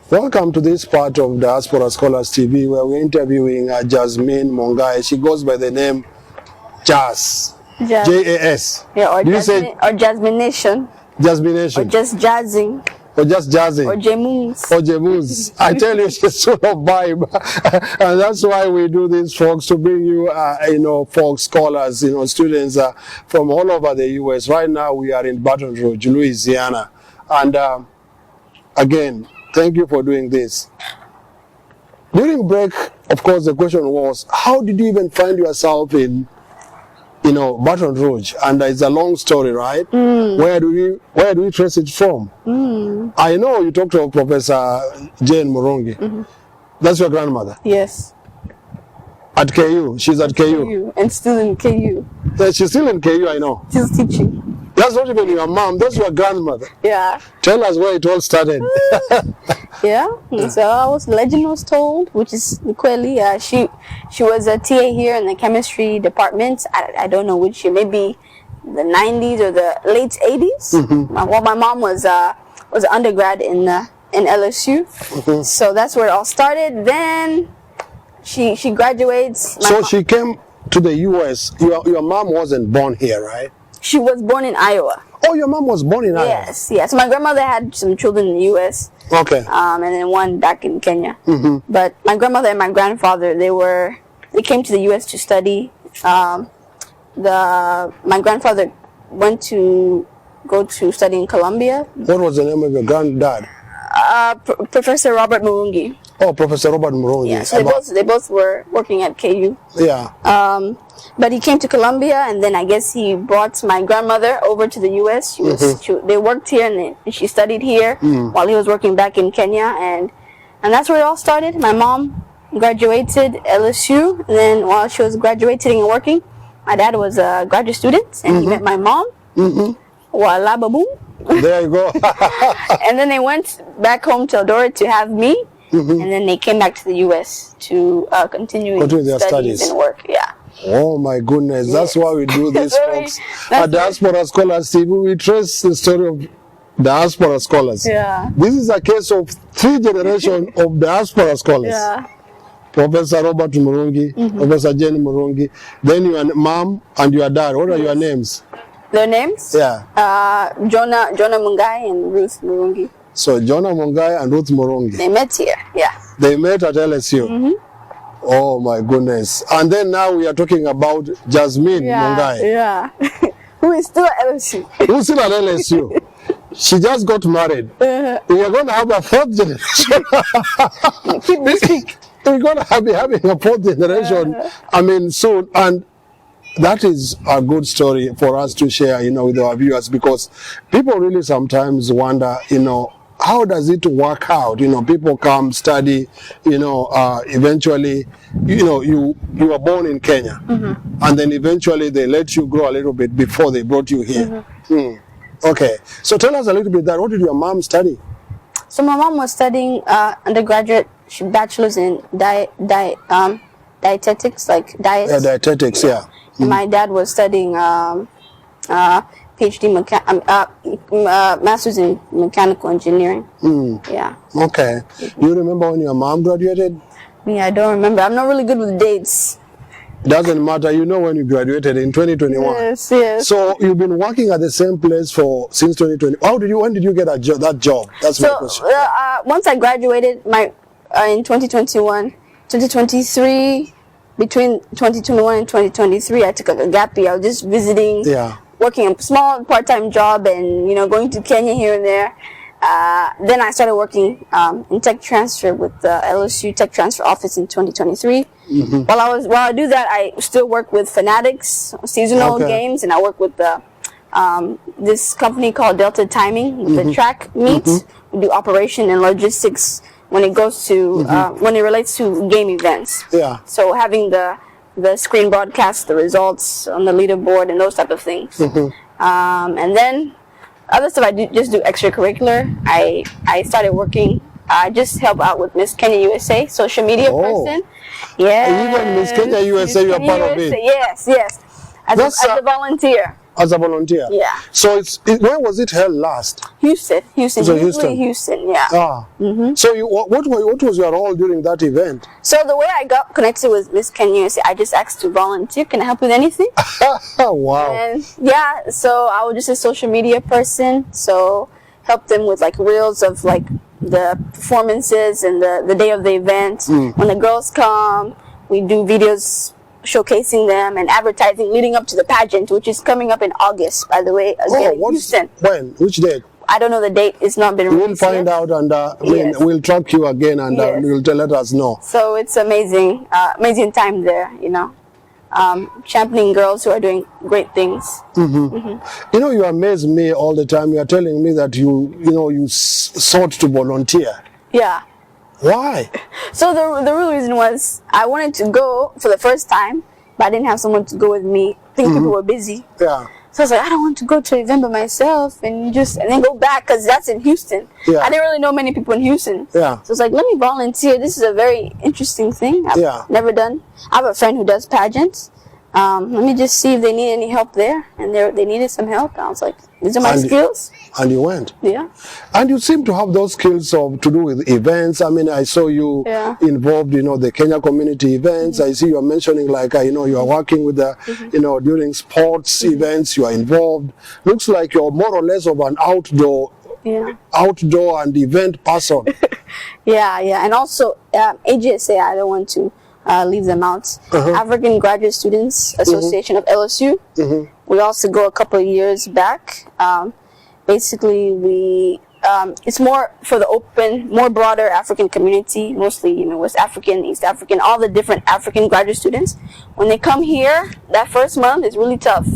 Welcome to this part of Diaspora Scholars TV, where we're interviewing Jasmine Mongai. She goes by the name Jas. J-A-S. Yeah, or Jasmination. Jasmination. Or just jazzing. Or just jazzing. Or J Murungi. Or J Murungi. I tell you, she's full of vibe. And that's why we do this, folks, to bring you, folks, scholars, students from all over the U.S. Right now, we are in Baton Rouge, Louisiana. And again, thank you for doing this. During break, of course, the question was, how did you even find yourself in, Baton Rouge? And it's a long story, right? Where do we trace it from? I know you talked to Professor J Murungi. That's your grandmother? Yes. At KU? She's at KU? And still in KU. Yeah, she's still in KU, I know. She's teaching. That's not even your mom, that's your grandmother. Yeah. Tell us where it all started. Yeah. So I was legend was told, which is Kweli. She was a TA here in the chemistry department. I don't know which year, maybe the 90s or the late 80s. Well, my mom was an undergrad in LSU. So that's where it all started. Then she graduates. So she came to the US. Your mom wasn't born here, right? She was born in Iowa. Oh, your mom was born in Iowa? Yes. My grandmother had some children in the U.S. Okay. And then one back in Kenya. But my grandmother and my grandfather, they came to the U.S. to study. My grandfather went to go to study in Columbia. What was the name of your granddad? Professor Robert Murungi. Oh, Professor Robert Murungi. Yeah, so they both were working at KU. Yeah. But he came to Columbia, and then I guess he brought my grandmother over to the U.S. They worked here, and she studied here while he was working back in Kenya, and that's where it all started. My mom graduated LSU, and then while she was graduating and working, my dad was a graduate student, and he met my mom. Voila, baboom. There you go. And then they went back home to Eldora to have me, and then they came back to the U.S. to continue their studies and work. Yeah. Oh my goodness, that's why we do this, folks. At Diaspora Scholars TV, we trace the story of Diaspora Scholars. Yeah. This is a case of 3 generations of Diaspora Scholars. Yeah. Professor Robert Murungi, Professor J Murungi, then your mom and your dad. What are your names? Their names? Yeah. Jonah Mungai and Ruth Murungi. So Jonah Mungai and Ruth Murungi. They met here, yeah. They met at LSU. Oh my goodness. And then now we are talking about Jasmine Mongai. Yeah. Who is still at LSU. Who's still at LSU. She just got married. We are going to have a 4th generation. Keep me speak. We're going to be having a 4th generation, soon. And that is a good story for us to share, with our viewers, because people really sometimes wonder, how does it work out? People come study, eventually, you were born in Kenya, and then eventually they let you grow a little bit before they brought you here. Okay, so tell us a little bit that. What did your mom study? So my mom was studying undergraduate, bachelor's in dietetics, like diet. Yeah, dietetics, yeah. And my dad was studying PhD, master's in mechanical engineering. Yeah. Okay. Do you remember when your mom graduated? Me, I don't remember. I'm not really good with dates. Doesn't matter. You know when you graduated in 2021. Yes. So you've been working at the same place since 2020. When did you get that job? That's my question. Once I graduated, in 2023, between 2021 and 2023, I took a gap year. I was just visiting. Yeah. Working a small part-time job and, going to Kenya here and there. Then I started working in tech transfer with the LSU Tech Transfer Office in 2023. While I do that, I still work with Fanatics, seasonal games, and I work with this company called Delta Timing, with the track meets. We do operation and logistics when it goes to, when it relates to game events. Yeah. So having the screen broadcast, the results on the leaderboard, and those type of things. And then other stuff I just do extracurricular. I started working. I just help out with Miss Kenya USA, social media person. Yeah. Even Miss Kenya USA, you are part of it. Yes. As a volunteer. As a volunteer? Yeah. So where was it held last? Houston. So Houston, yeah. Ah. So what was your role during that event? So the way I got connected with Miss Kenya, I just asked to volunteer. Can I help with anything? Wow. And yeah, so I was just a social media person. So help them with like reels of like the performances and the day of the event. When the girls come, we do videos showcasing them and advertising leading up to the pageant, which is coming up in August, by the way. Again, in Houston. When? Which date? I don't know the date. It's not been released. We'll find out, and we'll track you again, and you'll let us know. So it's amazing, amazing time there, you know. Championing girls who are doing great things. You know, you amaze me all the time. You are telling me that you sought to volunteer. Yeah. Why? So the real reason was I wanted to go for the first time, but I didn't have someone to go with me. I think people were busy. Yeah. So I was like, I don't want to go to an event by myself and then go back because that's in Houston. Yeah. I didn't really know many people in Houston. Yeah. So I was like, let me volunteer. This is a very interesting thing I've never done. I have a friend who does pageants. Let me just see if they need any help there. And they needed some help. And I was like, these are my skills. And you went. Yeah. And you seem to have those skills to do with events. I mean, I saw you involved, the Kenya community events. I see you are mentioning like, you are working with the, during sports events, you are involved. Looks like you're more or less of an outdoor and event person. Yeah. And also, AJSA, I don't want to leave them out. African Graduate Students Association of LSU. We also go a couple of years back. Basically, it's more for the open, more broader African community, mostly West African, East African, all the different African graduate students. When they come here, that first month is really tough.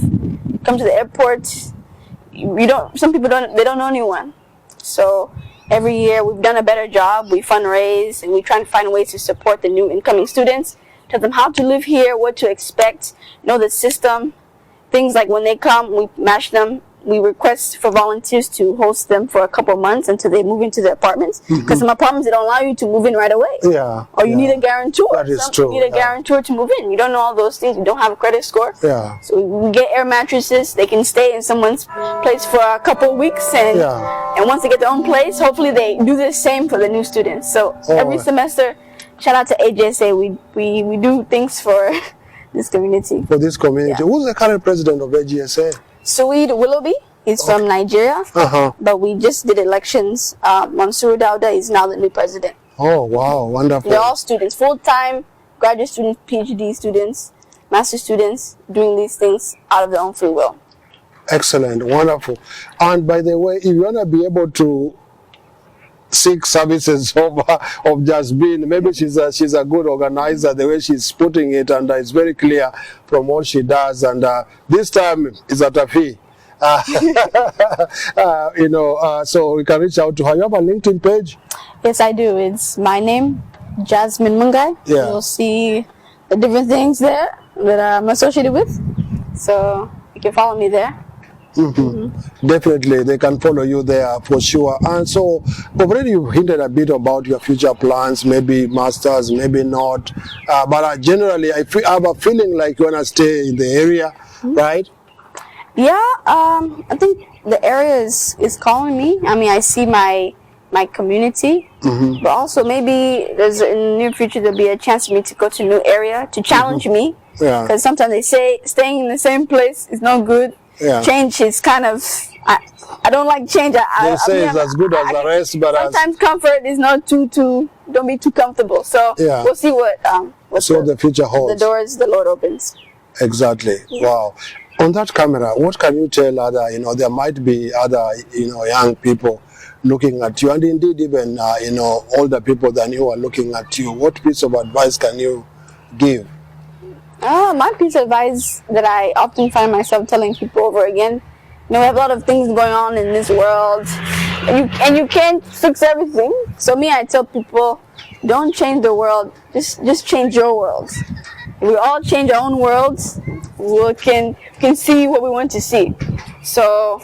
Come to the airport, some people don't know anyone. So every year we've done a better job. We fundraise and we try and find ways to support the new incoming students, tell them how to live here, what to expect, know the system. Things like when they come, we match them. We request for volunteers to host them for a couple of months until they move into their apartments. Because some apartments, they don't allow you to move in right away. Yeah. Or you need a guarantor. That is true. You need a guarantor to move in. You don't know all those things. You don't have a credit score. Yeah. So we get air mattresses. They can stay in someone's place for a couple of weeks. And once they get their own place, hopefully they do the same for the new students. So every semester, shout out to AJSA, we do things for this community. For this community. Yeah. Who's the current president of AJSA? Suede Willoughby. He's from Nigeria. But we just did elections. Mansour Dauda is now the new president. Oh, wow. Wonderful. They're all students, full-time graduate students, PhD students, master students, doing these things out of their own free will. Excellent. Wonderful. And by the way, if you want to be able to seek services of Jasmine, maybe she's a good organizer, the way she's putting it, and it's very clear from what she does. And this time is at a fee. So we can reach out to her. You have a LinkedIn page? Yes, I do. It's my name, Jasmine Mungai. Yeah. You'll see the different things there that I'm associated with. So you can follow me there. Definitely, they can follow you there for sure. And so, already you've hinted a bit about your future plans, maybe masters, maybe not. But generally, I have a feeling like you want to stay in the area, right? Yeah, I think the area is calling me. I mean, I see my community, but also maybe there's in the near future there'll be a chance for me to go to a new area to challenge me. Yeah. Because sometimes they say staying in the same place is no good. Yeah. Change is kind of, I don't like change. They say it's as good as the rest, but sometimes comfort is not too, don't be too comfortable. So we'll see what the future holds. The doors the Lord opens. Exactly. Yeah. Wow. On that camera, what can you tell other, there might be other, young people looking at you, and indeed even, older people than you are looking at you. What piece of advice can you give? My piece of advice that I often find myself telling people over again, we have a lot of things going on in this world, and you can't fix everything. So I tell people, don't change the world, just change your world. If we all change our own worlds, we can see what we want to see. So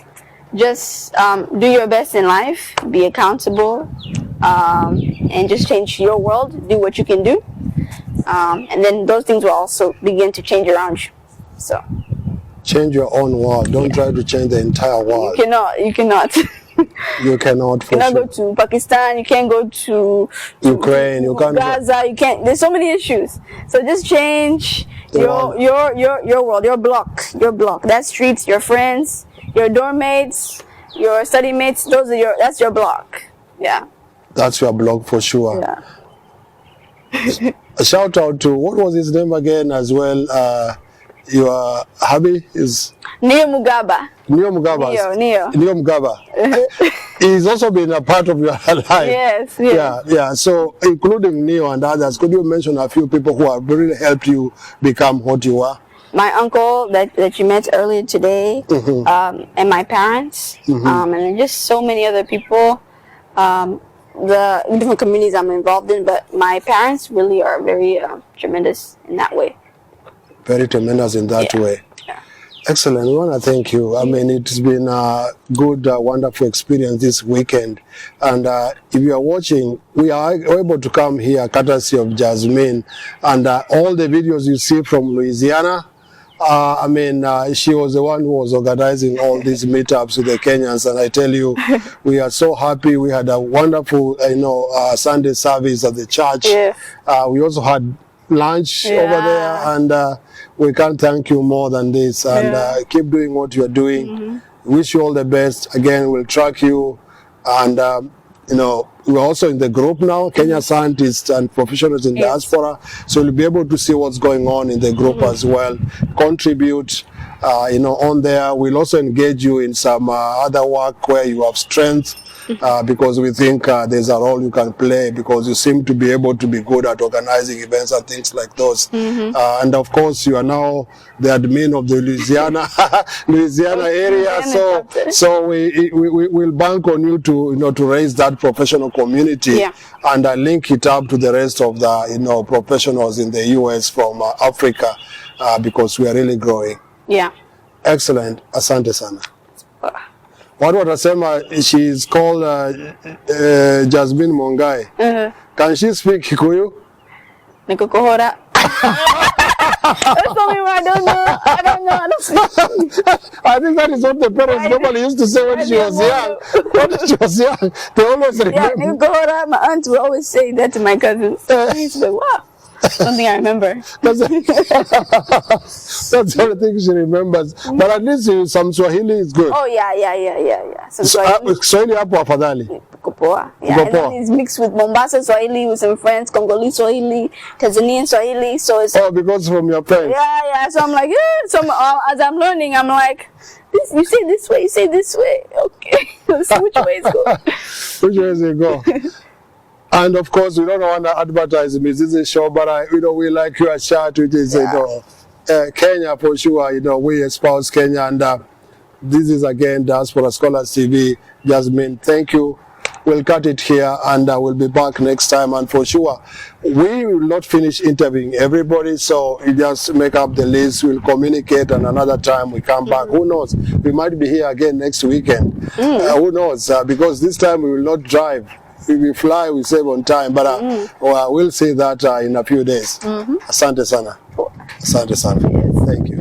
just do your best in life, be accountable, and just change your world, do what you can do. And then those things will also begin to change around you. So Change your own world. Don't try to change the entire world. You cannot. You cannot. You cannot. You cannot go to Pakistan. You can't go to Ukraine. You can't. Gaza. You can't. There's so many issues. So just change your world, your block, That streets, your friends, your dorm mates, your study mates. That's your block. Yeah. That's your block for sure. Yeah. A shout out to, what was his name again as well? Your hubby is Neo Mugaba. Neo Mugaba. He's also been a part of your life. Yes. Yeah. So, including Neo and others, could you mention a few people who have really helped you become what you are? My uncle that you met earlier today, and my parents, and just so many other people. The different communities I'm involved in, but my parents really are very tremendous in that way. Very tremendous in that way. Yeah. Excellent. We want to thank you. I mean, it's been a good, wonderful experience this weekend. And if you are watching, we are able to come here courtesy of Jasmine. And all the videos you see from Louisiana, she was the one who was organizing all these meetups with the Kenyans, and I tell you, we are so happy. We had a wonderful, Sunday service at the church. Yeah. We also had lunch over there, and we can't thank you more than this. And keep doing what you are doing. Wish you all the best. Again, we'll track you, and we're also in the group now, Kenya Scientists and Professionals in Diaspora, so you'll be able to see what's going on in the group as well. Contribute, on there. We'll also engage you in some other work where you have strength, because we think there's a role you can play, because you seem to be able to be good at organizing events and things like those. And of course, you are now the admin of the Louisiana area, so we'll bank on you to raise that professional community and link it up to the rest of the professionals in the US from Africa, because we are really growing. Yeah. Excellent. Asante sana. What watasema, she's called Jasmine Mongai. Can she speak Kikuyu? Nikukuhora. That's only one I don't know. I think that is what the parents normally used to say when she was young. When she was young, they always remember. Yeah, Nikukuhora. My aunt would always say that to my cousins. He's like, wow. Something I remember. That's the only thing she remembers. But at least some Swahili is good. Oh, yeah. Some Swahili hapo afadhali. Kupoa. Yeah, and then it's mixed with Mombasa Swahili with some friends, Congolese Swahili, Tanzanian Swahili. So it's because from your friends. Yeah. So I'm like, So as I'm learning, I'm like, you say this way, you say this way. Okay. Let's see which way it's going. Which way does it go? And of course, we don't want to advertise the musician show, but we like your chat, which is Kenya for sure. We espouse Kenya, and this is again Diaspora Scholars TV. Jasmine, thank you. We'll cut it here, and we'll be back next time. And for sure, we will not finish interviewing everybody, so you just make up the list. We'll communicate, and another time we come back. Who knows? We might be here again next weekend. Who knows? Because this time we will not drive. We fly, we save on time, but we'll see that in a few days. Asante sana. Asante sana. Thank you.